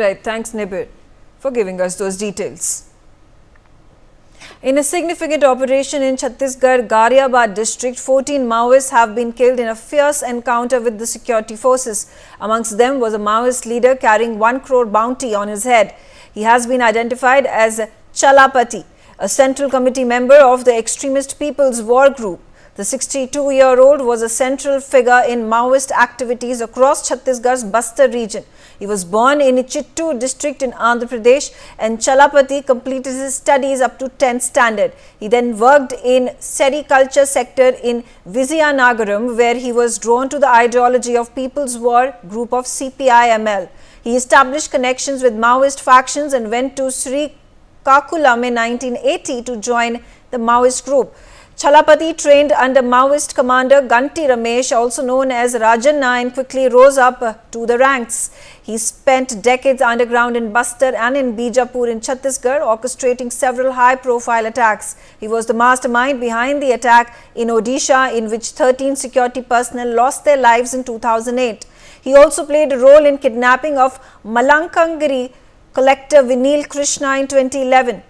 Right, thanks Nibir for giving us those details. In a significant operation in Chhattisgarh, Gariaband district, 14 Maoists have been killed in a fierce encounter with the security forces. Amongst them was a Maoist leader carrying 1 crore bounty on his head. He has been identified as Chalapati, a central committee member of the extremist People's War Group. The 62-year-old was a central figure in Maoist activities across Chhattisgarh's Bastar region. He was born in Chittoor district in Andhra Pradesh, and Chalapati completed his studies up to 10th standard. He then worked in sericulture sector in Vizianagaram, where he was drawn to the ideology of People's War Group of CPI-ML. He established connections with Maoist factions and went to Sri Kakulam in 1980 to join the Maoist group. Chalapati trained under Maoist commander Ganti Ramesh, also known as Rajanna, and quickly rose up to the ranks. He spent decades underground in Bastar and in Bijapur in Chhattisgarh, orchestrating several high-profile attacks. He was the mastermind behind the attack in Odisha, in which 13 security personnel lost their lives in 2008. He also played a role in kidnapping of Malankangiri collector Vinil Krishna in 2011.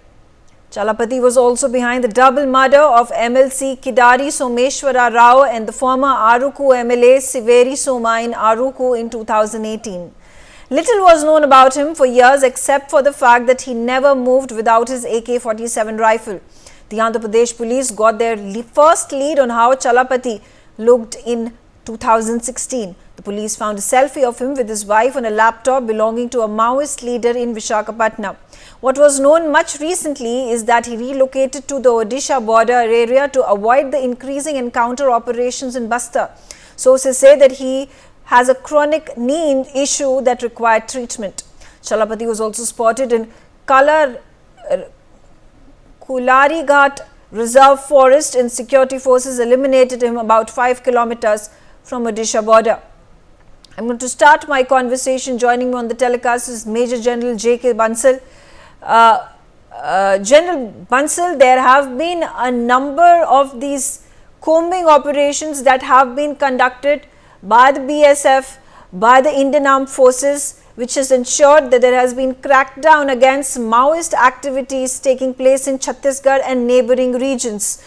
Chalapati was also behind the double murder of MLC Kidari Someshwara Rao and the former Aruku MLA Siveri Soma in Aruku in 2018. Little was known about him for years except for the fact that he never moved without his AK-47 rifle. The Andhra Pradesh police got their first lead on how Chalapati looked in 2016. The police found a selfie of him with his wife on a laptop belonging to a Maoist leader in Visakhapatnam. What was known much recently is that he relocated to the Odisha border area to avoid the increasing encounter operations in Bastar. Sources say that he has a chronic knee issue that required treatment. Chalapati was also spotted in Kularighat Reserve Forest, and security forces eliminated him about 5 kilometers from Odisha border. I'm going to start my conversation. Joining me on the telecast is Major General J.K. Bansal. General Bansal, there have been a number of these combing operations that have been conducted by the BSF, by the Indian Armed Forces, which has ensured that there has been crackdown against Maoist activities taking place in Chhattisgarh and neighboring regions.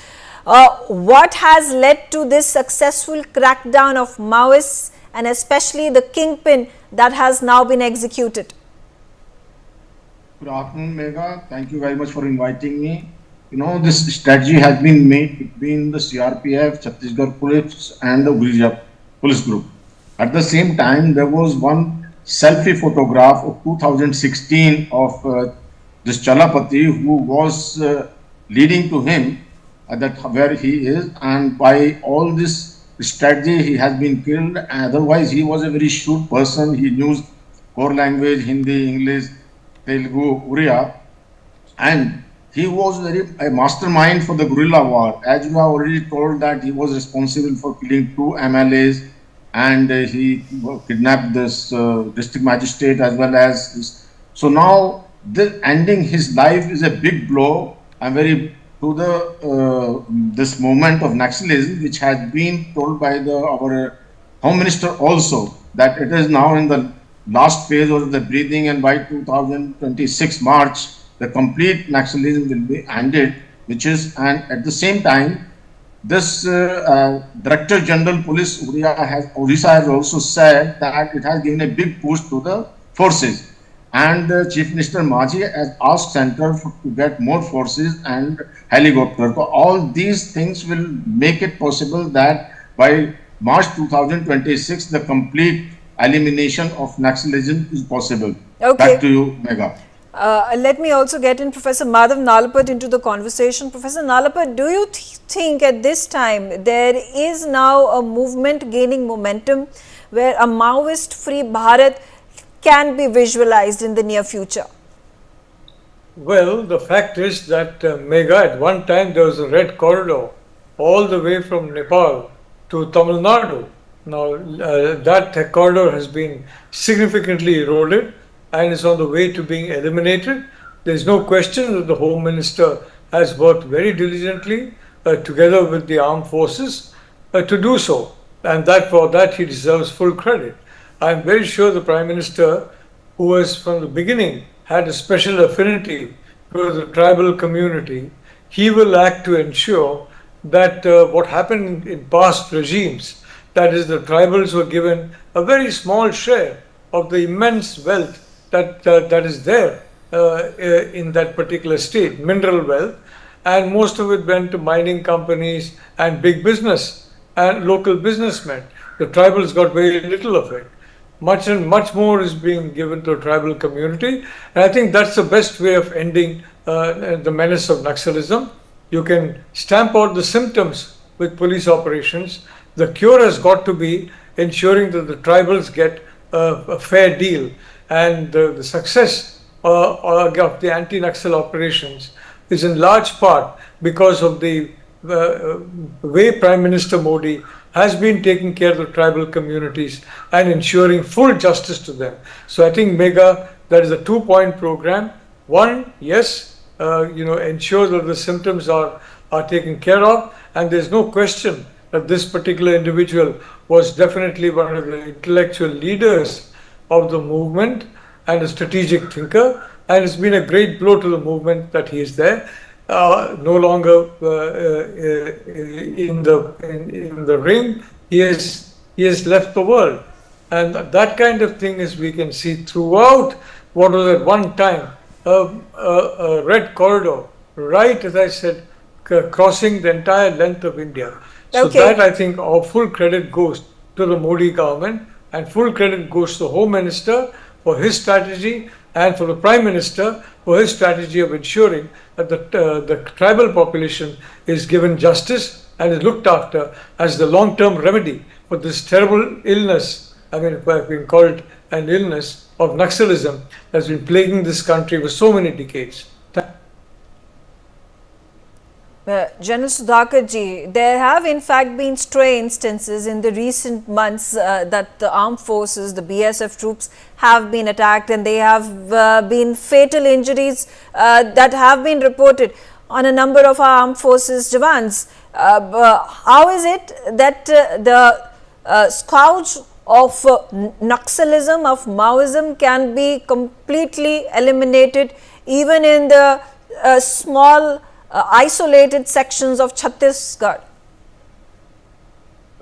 What has led to this successful crackdown of Maoists, and especially the kingpin that has now been executed? Good afternoon, Megha. Thank you very much for inviting me. You know, this strategy has been made between the CRPF, Chhattisgarh Police and the Gariaband Police Group. At the same time, there was one selfie photograph of 2016 of this Chalapati, who was leading to him that where he is, and by all this strategy he has been killed. Otherwise he was a very shrewd person. He knew core language, Hindi, English, Telugu, Uriya, and he was a mastermind for the guerrilla war. As you have already told that he was responsible for killing 2 MLAs, and he kidnapped this district magistrate as well as this. So now this ending his life is a big blow. I'm very to the this movement of Naxalism, which has been told by our Home Minister also, that it is now in the last phase of the breathing, and by 2026 March, the complete Naxalism will be ended, which is, and at the same time, this Director General Police Odisha has also said that it has given a big push to the forces. And Chief Minister Maji has asked Centre to get more forces and helicopters. So all these things will make it possible that by March 2026, the complete elimination of Naxalism is possible. Okay. Back to you, Megha. Let me also get in Professor Madhav Nalapat into the conversation. Professor Nalapat, do you think at this time there is now a movement gaining momentum where a Maoist-free Bharat can be visualized in the near future? Well, the fact is that, Megha, at one time there was a red corridor all the way from Nepal to Tamil Nadu. Now, that corridor has been significantly eroded and is on the way to being eliminated. There is no question that the Home Minister has worked very diligently together with the armed forces to do so, and that for that he deserves full credit. I am very sure the Prime Minister who was from the beginning had a special affinity to the tribal community, he will act to ensure that what happened in past regimes, that is, the tribals were given a very small share of the immense wealth that is there in that particular state, mineral wealth, and most of it went to mining companies and big business and local businessmen. The tribals got very little of it. Much more is being given to a tribal community, and I think that's the best way of ending the menace of Naxalism. You can stamp out the symptoms with police operations. The cure has got to be ensuring that the tribals get a fair deal, and the success of the anti-Naxal operations is in large part because of the way Prime Minister Modi has been taking care of the tribal communities and ensuring full justice to them. So I think Mega, that is a 2-point program. One, yes, ensure that the symptoms are taken care of, and there's no question that this particular individual was definitely one of the intellectual leaders of the movement and a strategic thinker, and it's been a great blow to the movement that he is there. No longer in the ring, he has left the world, and that kind of thing is we can see throughout what was at one time a red corridor, right as I said, crossing the entire length of India. So Okay. that I think all full credit goes to the Modi government, and full credit goes to the Home Minister for his strategy, and for the Prime Minister for his strategy of ensuring that the tribal population is given justice and is looked after as the long-term remedy for this terrible illness. I mean, if I've been called an illness of Naxalism that's been plaguing this country for so many decades. General Sudhakar ji, there have in fact been stray instances in the recent months that the armed forces, the BSF troops have been attacked, and they have been fatal injuries that have been reported on a number of our armed forces Jawans. How is it that the scourge of Naxalism, of Maoism can be completely eliminated even in the small isolated sections of Chhattisgarh?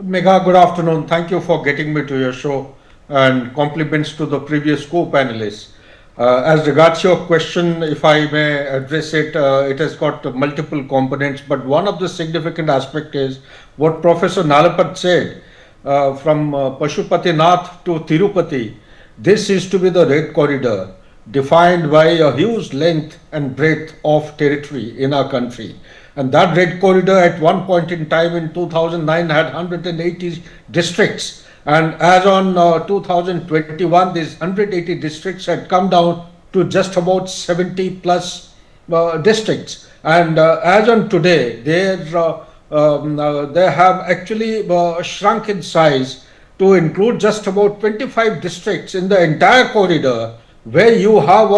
Megha, good afternoon. Thank you for getting me to your show, and compliments to the previous co-panelists. As regards your question, if I may address it, it has got multiple components, but one of the significant aspect is what Professor Nalapat said, from Pashupatinath to Tirupati. This is to be the red corridor, defined by a huge length and breadth of territory in our country. And that red corridor at one point in time in 2009 had 180 districts. And as on 2021, these 180 districts had come down to just about 70 plus districts. And as on today, they have actually shrunk in size to include just about 25 districts in the entire corridor, where you have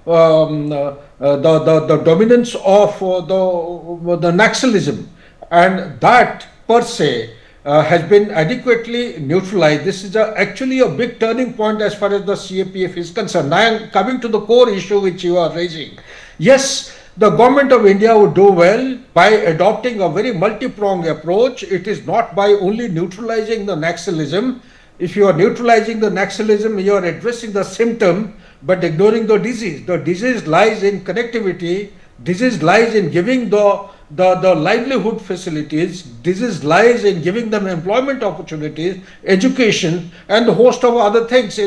the dominance of the Naxalism, and that per se has been adequately neutralized. This is actually a big turning point as far as the CAPF is concerned. Now, coming to the core issue which you are raising, yes, the government of India would do well by adopting a very multi-pronged approach. It is not by only neutralizing the Naxalism. If you are neutralizing the Naxalism, you are addressing the symptom but ignoring the disease. The disease lies in connectivity, disease lies in giving the livelihood facilities, disease lies in giving them employment opportunities, education, and a host of other things.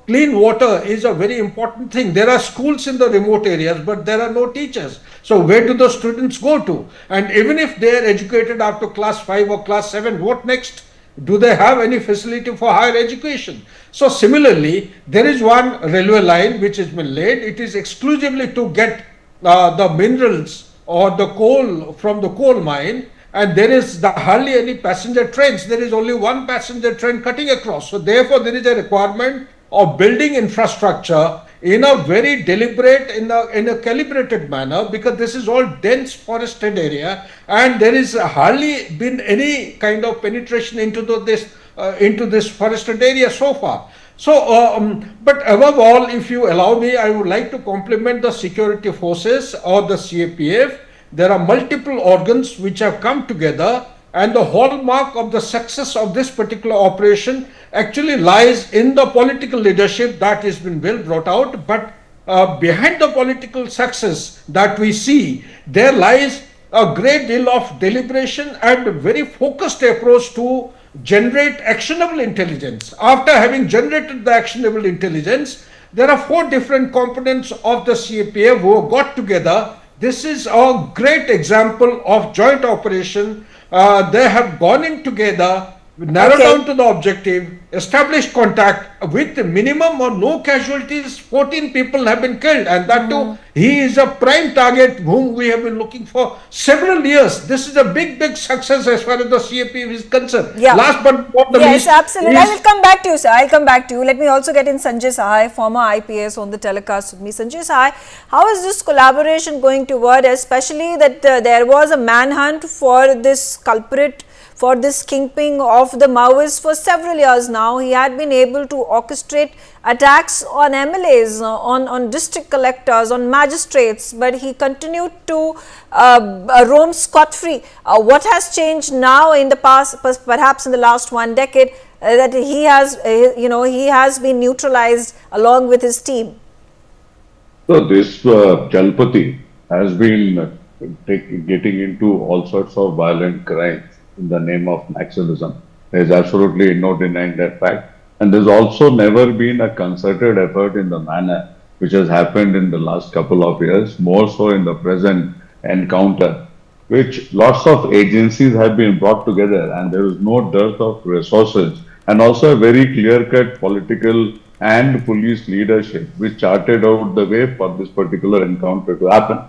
Clean water is a very important thing. There are schools in the remote areas, but there are no teachers. So where do the students go to? And even if they are educated up to class 5 or class 7, what next? Do they have any facility for higher education? So similarly, there is one railway line which has been laid. It is exclusively to get the minerals or the coal from the coal mine, and there is hardly any passenger trains. There is only one passenger train cutting across. So therefore, there is a requirement of building infrastructure in a very deliberate, in a calibrated manner, because this is all dense forested area, and there is hardly been any kind of penetration into this forested area so far. So, but above all, if you allow me, I would like to compliment the security forces or the CAPF. There are multiple organs which have come together, and the hallmark of the success of this particular operation actually lies in the political leadership that has been well brought out. But behind the political success that we see, there lies a great deal of deliberation and very focused approach to generate actionable intelligence. After having generated the actionable intelligence, there are 4 different components of the CAPF who have got together. This is a great example of joint operation. They have gone in together, narrowed down to the objective, established contact with minimum or no casualties. 14 people have been killed, and that too, he is a prime target whom we have been looking for several years. This is a big success as far as the CAPF is concerned. Yeah. Last but not the least, yes, absolutely. I will come back to you, sir. I'll come back to you. Let me also get in Sanjay Sahai, former IPS, on the telecast with me. Sanjay Sahai, how is this collaboration going toward, especially that there was a manhunt for this culprit, for this kingpin of the Maoists for several years now? He had been able to orchestrate attacks on MLAs, on district collectors, on magistrates, but he continued to roam scot-free. What has changed now in the past, perhaps in the last 1 decade, that he has, he has been neutralized along with his team? So this Chalapati has been getting into all sorts of violent crimes in the name of Naxalism. There is absolutely no denying that fact. And there's also never been a concerted effort in the manner which has happened in the last couple of years, more so in the present encounter, which lots of agencies have been brought together, and there is no dearth of resources, and also a very clear-cut political and police leadership which charted out the way for this particular encounter to happen.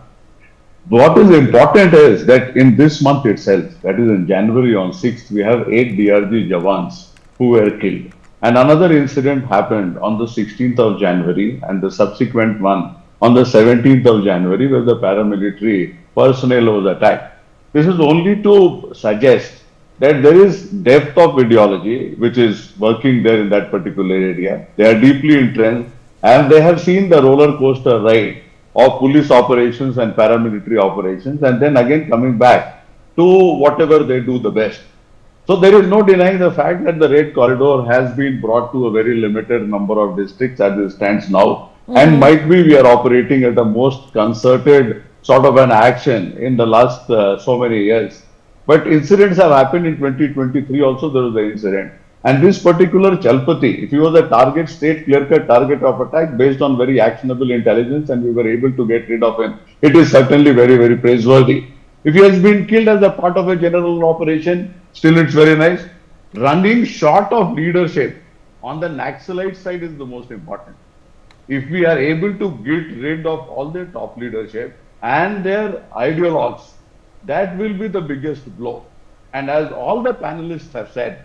What is important is that in this month itself, that is in January on 6th, we have 8 DRG Jawans who were killed. And another incident happened on the 16th of January, and the subsequent one on the 17th of January, where the paramilitary personnel was attacked. This is only to suggest that there is depth of ideology which is working there in that particular area. They are deeply entrenched, and they have seen the roller coaster ride of police operations and paramilitary operations, and then again coming back to whatever they do the best. So there is no denying the fact that the Red Corridor has been brought to a very limited number of districts as it stands now, and might be we are operating at the most concerted sort of an action in the last so many years. But incidents have happened in 2023 also. There was an incident. And this particular Chalapati, if he was a target, state clear-cut target of attack based on very actionable intelligence, and we were able to get rid of him, it is certainly very praiseworthy. If he has been killed as a part of a general operation, still it's very nice. Running short of leadership on the Naxalite side is the most important. If we are able to get rid of all their top leadership and their ideologues, that will be the biggest blow. And as all the panelists have said,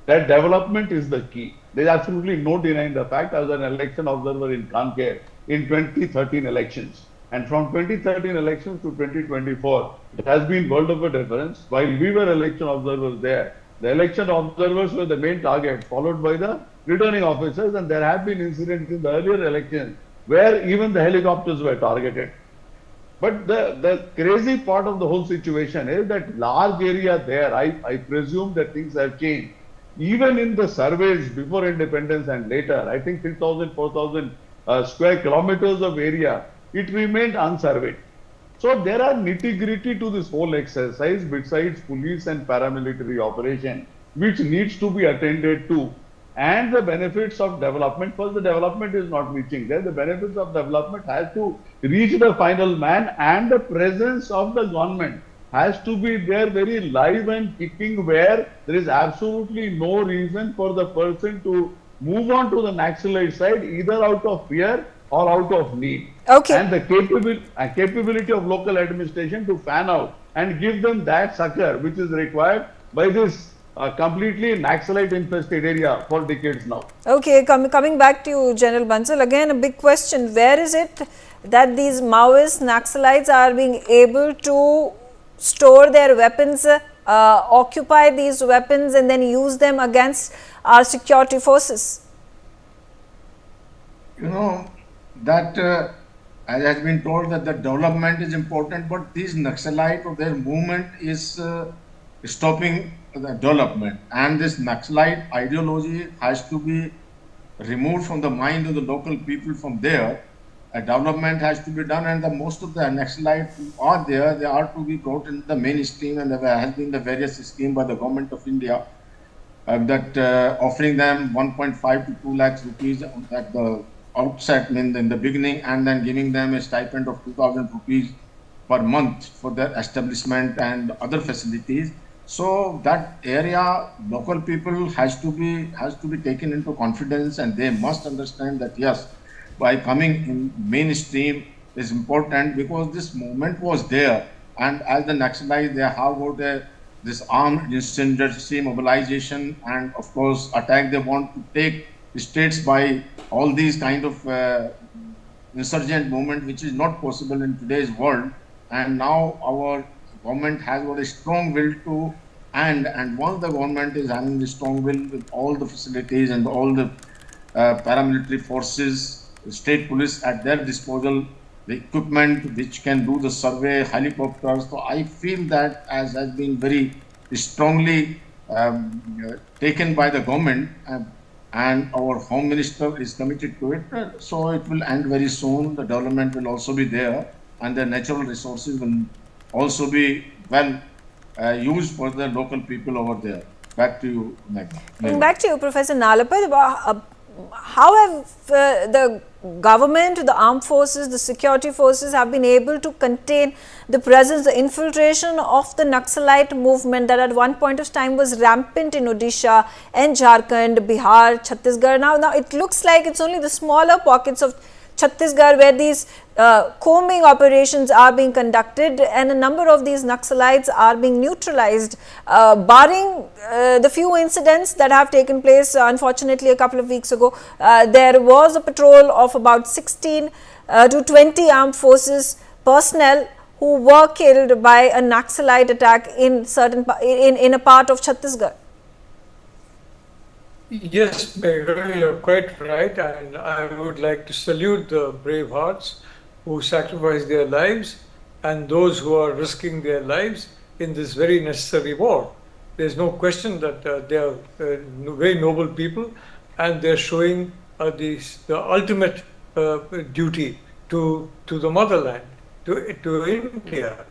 that development is the key. There is absolutely no denying the fact. I was an election observer in Kanker in 2013 elections. And from 2013 elections to 2024, it has been world of a difference. While we were election observers there, the election observers were the main target, followed by the returning officers. And there have been incidents in the earlier elections where even the helicopters were targeted. But the crazy part of the whole situation is that large area there, I presume that things have changed. Even in the surveys before independence and later, I think 3,000, 4,000 square kilometers of area, it remained unsurveyed. So there are nitty-gritty to this whole exercise besides police and paramilitary operation, which needs to be attended to. And the benefits of development, first the development is not reaching there. The benefits of development has to reach the final man, and the presence of the government has to be there very live and kicking, where there is absolutely no reason for the person to move on to the Naxalite side, either out of fear or out of need. Okay. And the capability of local administration to fan out and give them that succor which is required by this completely Naxalite infested area for decades now. Okay, coming back to you, General Bansal, again a big question. Where is it that these Maoist Naxalites are being able to store their weapons, occupy these weapons, and then use them against our security forces? You know, that as has been told that the development is important, but these Naxalite or their movement is stopping the development. And this Naxalite ideology has to be removed from the mind of the local people from there. A development has to be done, and the most of the Naxalites who are there, they are to be brought in the mainstream, and there has been the various scheme by the government of India that offering them 1.5 to 2 lakhs rupees at the outset in the beginning, and then giving them a stipend of 2,000 rupees per month for their establishment and other facilities. So that area, local people has to be taken into confidence, and they must understand that yes, by coming in mainstream is important, because this movement was there, and as the Naxalites, they have got this armed insurgency mobilization, and of course attack. They want to take states by all these kind of insurgent movement, which is not possible in today's world. And now our government has got a strong will to and once the government is having a strong will with all the facilities and all the paramilitary forces, state police at their disposal, the equipment which can do the survey, helicopters. So I feel that as has been very strongly taken by the government, and our home minister is committed to it. So it will end very soon. The development will also be there, and the natural resources will also be well used for the local people over there. Back to you, Megha. Coming back to you, Professor Nalapat, how have the government, the armed forces, the security forces have been able to contain the presence, the infiltration of the Naxalite movement that at one point of time was rampant in Odisha and Jharkhand, Bihar, Chhattisgarh? Now it looks like it's only the smaller pockets of Chhattisgarh where these combing operations are being conducted, and a number of these Naxalites are being neutralized, barring the few incidents that have taken place. Unfortunately, a couple of weeks ago, there was a patrol of about 16 to 20 armed forces personnel who were killed by a Naxalite attack in in a part of Chhattisgarh. Yes, Megha, you're quite right, and I would like to salute the brave hearts who sacrificed their lives and those who are risking their lives in this very necessary war. There's no question that they are very noble people, and they're showing the ultimate duty to the motherland, to India.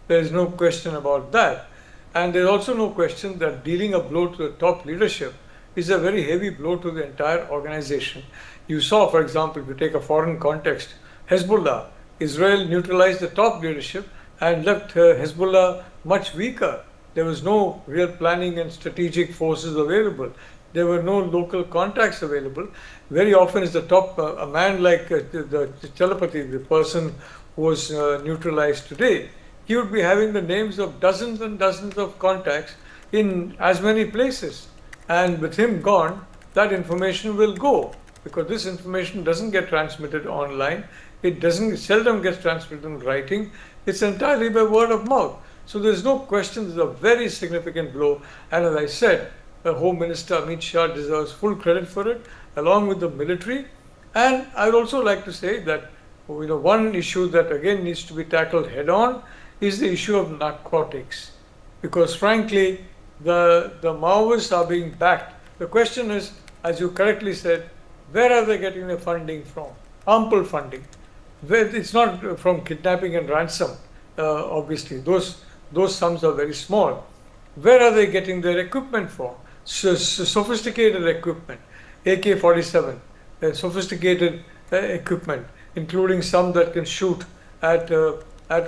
There's no question about that. And there's also no question that dealing a blow to the top leadership is a very heavy blow to the entire organization. You saw, for example, if you take a foreign context, Hezbollah, Israel neutralized the top leadership and left Hezbollah much weaker. There was no real planning and strategic forces available. There were no local contacts available. Very often is the top, a man like the Chalapati, the person who was neutralized today, he would be having the names of dozens and dozens of contacts in as many places. And with him gone, that information will go, because this information doesn't get transmitted online. It seldom gets transmitted in writing. It's entirely by word of mouth. So there's no question, there's a very significant blow. And as I said, the Home Minister Amit Shah deserves full credit for it, along with the military. And I would also like to say that one issue that again needs to be tackled head on is the issue of narcotics. Because frankly, the Maoists are being backed. The question is, as you correctly said, where are they getting their funding from? Ample funding. It's not from kidnapping and ransom, obviously. Those sums are very small. Where are they getting their equipment from? Sophisticated equipment, AK-47, sophisticated equipment, including some that can shoot at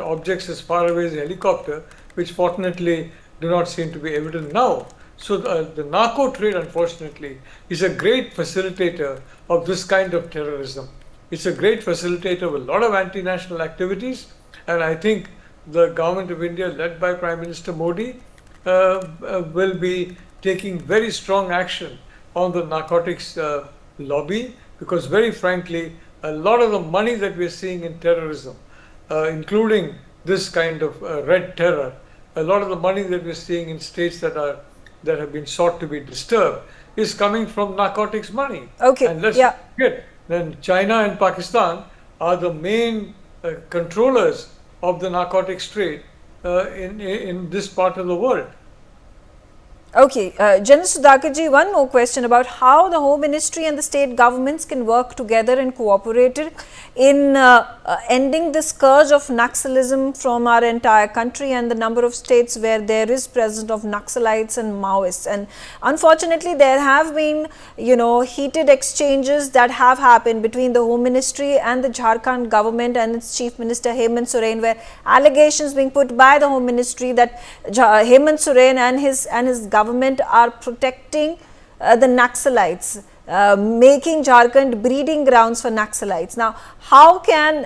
objects as far away as a helicopter, which fortunately do not seem to be evident now. So the narco trade, unfortunately, is a great facilitator of this kind of terrorism. It's a great facilitator of a lot of anti-national activities, and I think the government of India, led by Prime Minister Modi, will be taking very strong action on the narcotics lobby, because very frankly, a lot of the money that we're seeing in terrorism, including this kind of red terror, a lot of the money that we're seeing in states that have been sought to be disturbed is coming from narcotics money. Okay. And let's yeah. forget then China and Pakistan are the main controllers of the narcotics trade in this part of the world. Okay, General Sudhakarji, one more question about how the Home Ministry and the state governments can work together and cooperate in ending the scourge of Naxalism from our entire country and the number of states where there is presence of Naxalites and Maoists. And unfortunately, there have been, heated exchanges that have happened between the Home Ministry and the Jharkhand government and its Chief Minister Hemant Soren, where allegations being put by the Home Ministry that Hemant Soren and his government are protecting the Naxalites, making Jharkhand breeding grounds for Naxalites. Now, how can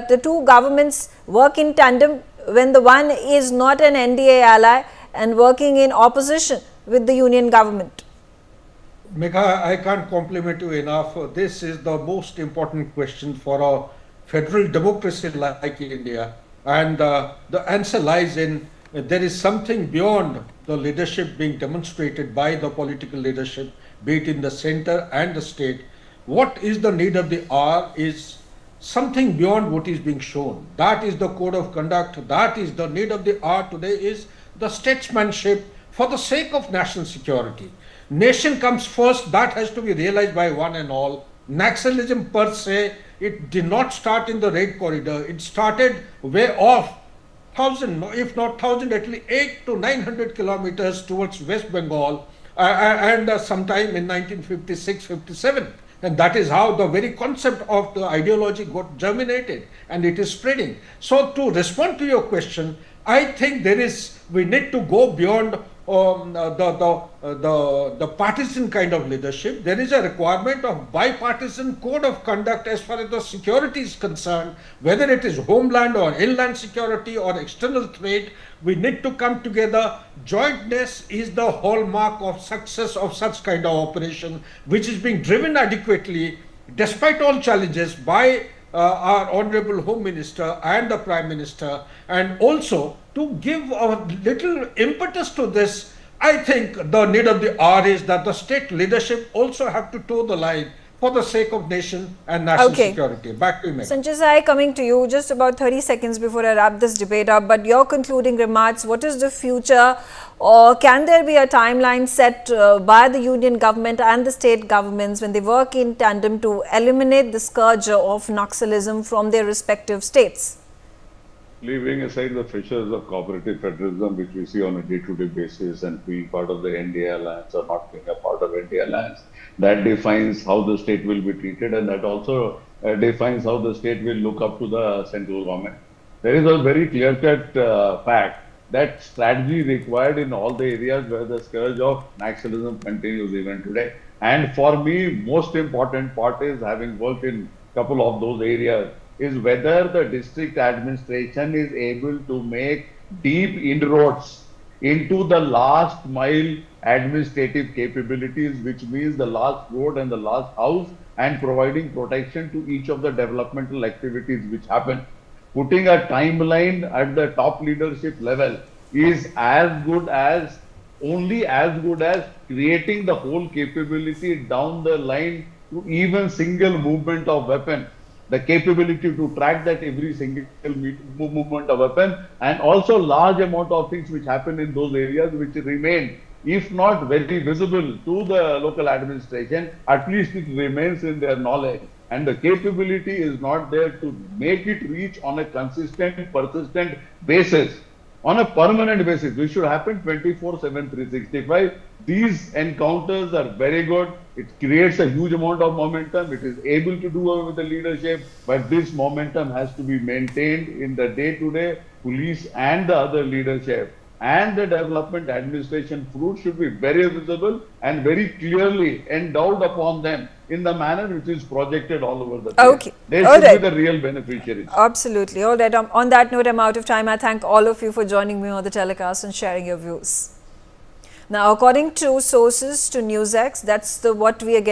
the two governments work in tandem when the one is not an NDA ally and working in opposition with the union government? Megha, I can't compliment you enough. This is the most important question for a federal democracy like India. And the answer lies in there is something beyond the leadership being demonstrated by the political leadership, be it in the center and the state. What is the need of the hour is something beyond what is being shown. That is the code of conduct. That is the need of the hour today is the statesmanship for the sake of national security. Nation comes first. That has to be realized by one and all. Naxalism per se, it did not start in the Red Corridor. It started way off. 1,000, if not 1,000, at least 800 to 900 kilometers towards West Bengal and sometime in 1956-57. And that is how the very concept of the ideology got germinated and it is spreading. So to respond to your question, I think we need to go beyond the partisan kind of leadership. There is a requirement of bipartisan code of conduct as far as the security is concerned, whether it is homeland or inland security or external trade. We need to come together. Jointness is the hallmark of success of such kind of operation, which is being driven adequately despite all challenges by our Honorable Home Minister and the Prime Minister. And also to give a little impetus to this, I think the need of the hour is that the state leadership also have to toe the line for the sake of nation and national security. Back to you, Megha. Sanjay Sai, coming to you just about 30 seconds before I wrap this debate up, but your concluding remarks, what is the future, or can there be a timeline set by the union government and the state governments when they work in tandem to eliminate the scourge of Naxalism from their respective states? Leaving aside the features of cooperative federalism, which we see on a day-to-day basis, and being part of the NDA alliance or not being a part of NDA alliance, that defines how the state will be treated, and that also defines how the state will look up to the central government. There is a very clear-cut fact that strategy required in all the areas where the scourge of Naxalism continues even today. And for me, most important part is, having worked in a couple of those areas, is whether the district administration is able to make deep inroads into the last mile administrative capabilities, which means the last road and the last house, and providing protection to each of the developmental activities which happen. Putting a timeline at the top leadership level is only as good as creating the whole capability down the line to even single movement of weapon. The capability to track that every single movement of weapon, and also large amount of things which happen in those areas which remain, if not very visible to the local administration, at least it remains in their knowledge. And the capability is not there to make it reach on a consistent, persistent basis, on a permanent basis, which should happen 24/7, 365. These encounters are very good. It creates a huge amount of momentum. It is able to do away with the leadership, but this momentum has to be maintained in the day-to-day police and the other leadership. And the development administration fruit should be very visible and very clearly endowed upon them in the manner which is projected all over the place. Okay. They should be the real beneficiaries. Absolutely. All right. On that note, I'm out of time. I thank all of you for joining me on the telecast and sharing your views. Now, according to sources to NewsX, that's what we are getting.